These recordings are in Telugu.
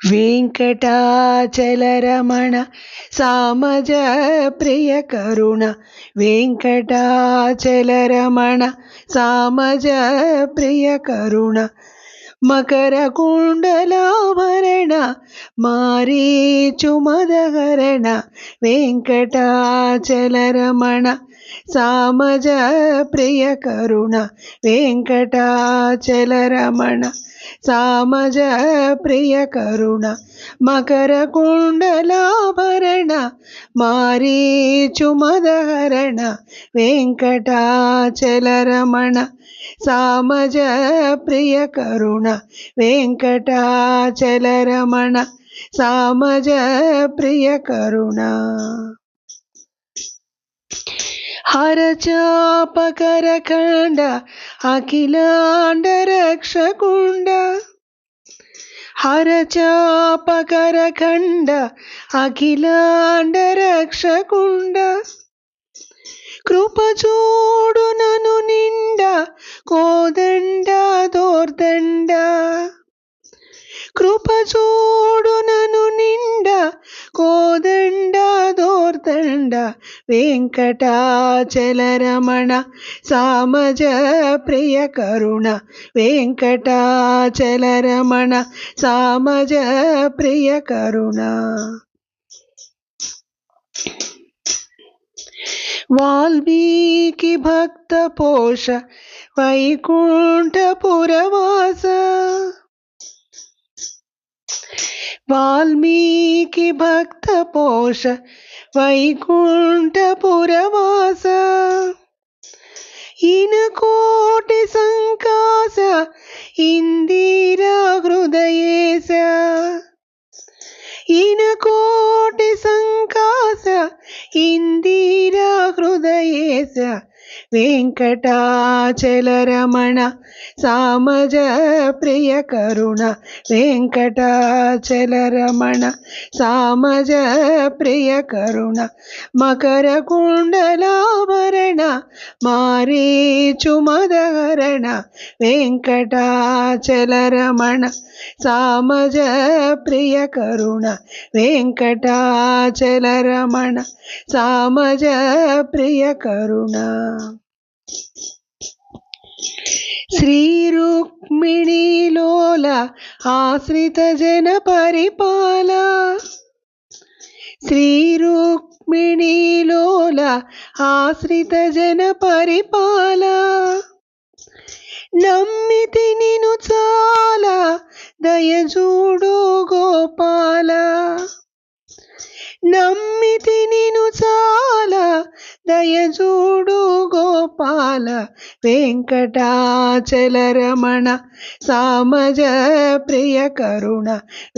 వెంకటాచలరమణ సామజ ప్రియ కరుణ వెంకటాచలరమణ సామజ ప్రియ కరుణ మకర కుండలాభరణ మారీచుమదహరణ వెంకటాచలరమణ సామజ ప్రియ కరుణ వెంకటాచలరమణ సామజ ప్రియ కరుణ మకర కుండలాభరణ మారీచుమదహరణ వెంకటాచలరమణ సామజ ప్రియ కరుణ వెంకటాచలరమణ సామజ ప్రియ కరుణ హరచాపకరఖండ అఖిలాండ రక్షకుండ హరచాపకరఖండ అఖిలాండ రక్షకుండ కృపచూడు నను నిండ కోదండ దోర్దండ కృపచూడు నను నిండ కోదండ దోర్దండ వెంకటాచలరమణ సామజ ప్రియ కరుణ వెంకటాచలరమణ సామజ ప్రియ కరుణ వాల్మీకి భక్త పోష వైకుంఠపురవాస వాల్మీకి భక్త పోష వైకుంఠపురవాస ఇనకోటి సంకాస ఇందిరా హృదయేశ ఇనకోటి సంకాస ఇందిరా హృదయేశ వెంకటాచలరమణ సామజ ప్రియ కరుణ వెంకటాచలరమణ సామజ ప్రియ కరుణ మకర కుండలాభరణ మారీచుమదహరణ వెంకటాచలరమణ సామజ ప్రియ కరుణ వెంకటాచలరమణ సామజ ప్రియ కరుణ శ్రీ రుక్మిణీలోల ఆశ్రిత జన పరిపాల శ్రీ రుక్మిణీలోల ఆశ్రిత జన పరిపాల నమ్మితి నిను చాలా దయచూడు గోపాల నమ్మితి నిను చాలా దయచూడు గోపాల వెంకటాచలరమణ సామజ ప్రియ కరుణ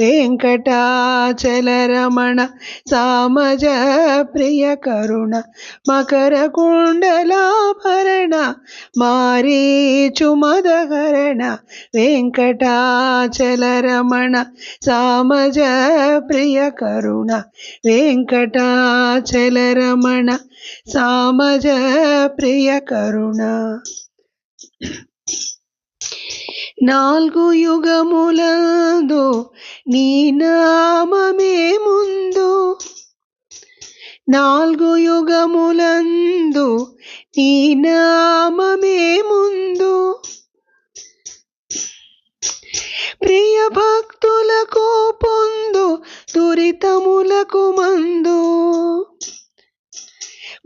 వెంకటాచలరమణ సామజ ప్రియ కరుణ మకర కుండలాభరణ మారీచుమదహరణ వెంకటాచలరమణ సామజ ప్రియ కరుణ వెంకటాచలరమణ సామజ ప్రియ కరుణ నాలుగు యుగములందు నీ నామమే ముందు నాలుగు యుగములందు నీ నామమే ముందు ప్రియ భక్తులకు పొందు దురితములకు మందు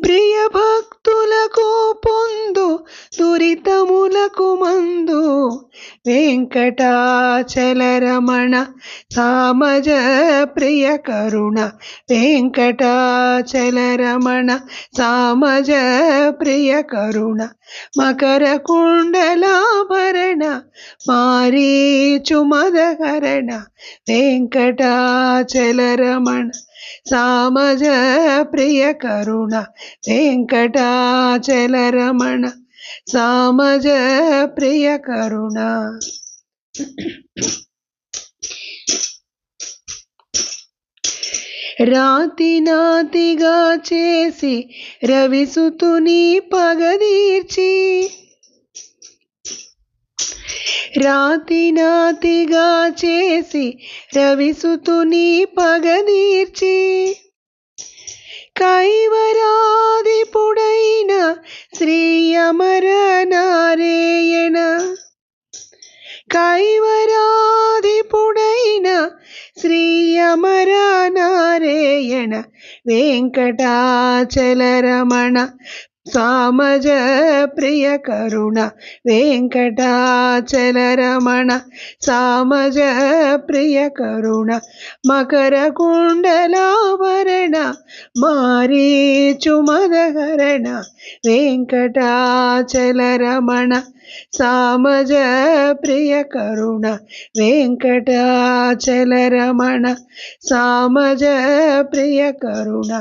ప్రియ భక్తులకు పొందు దురితములకు మందు వెంకటాచలరమణ సామజ ప్రియ కరుణ వెంకటాచలరమణ సామజ ప్రియ కరుణ మకర కుండలాభరణ మారీచుమదహరణ వెంకటాచలరమణ సామజ ప్రియ కరుణ వెంకటాచలరమణ సామజ ప్రియ కరుణ రాతి నాతిగా చేసి రవిసుతుని పగదీర్చి రాతి నాతిగా చేసి రవిసుతుని పగదీర్చి కైవరాధిపుడైన శ్రీ అమర నారాయణ కైవరాధిపుడైన శ్రీ అమర నారాయణ వెంకటాచలరమణ సామజ ప్రియ కరుణ వెంకటాచలరమణ సామజ ప్రియ కరుణ మకర కుండలాభరణ మారీచుమదహరణ వెంకటాచలరమణ సామజ ప్రియ కరుణ వెంకటాచలరమణ సామజ ప్రియ కరుణ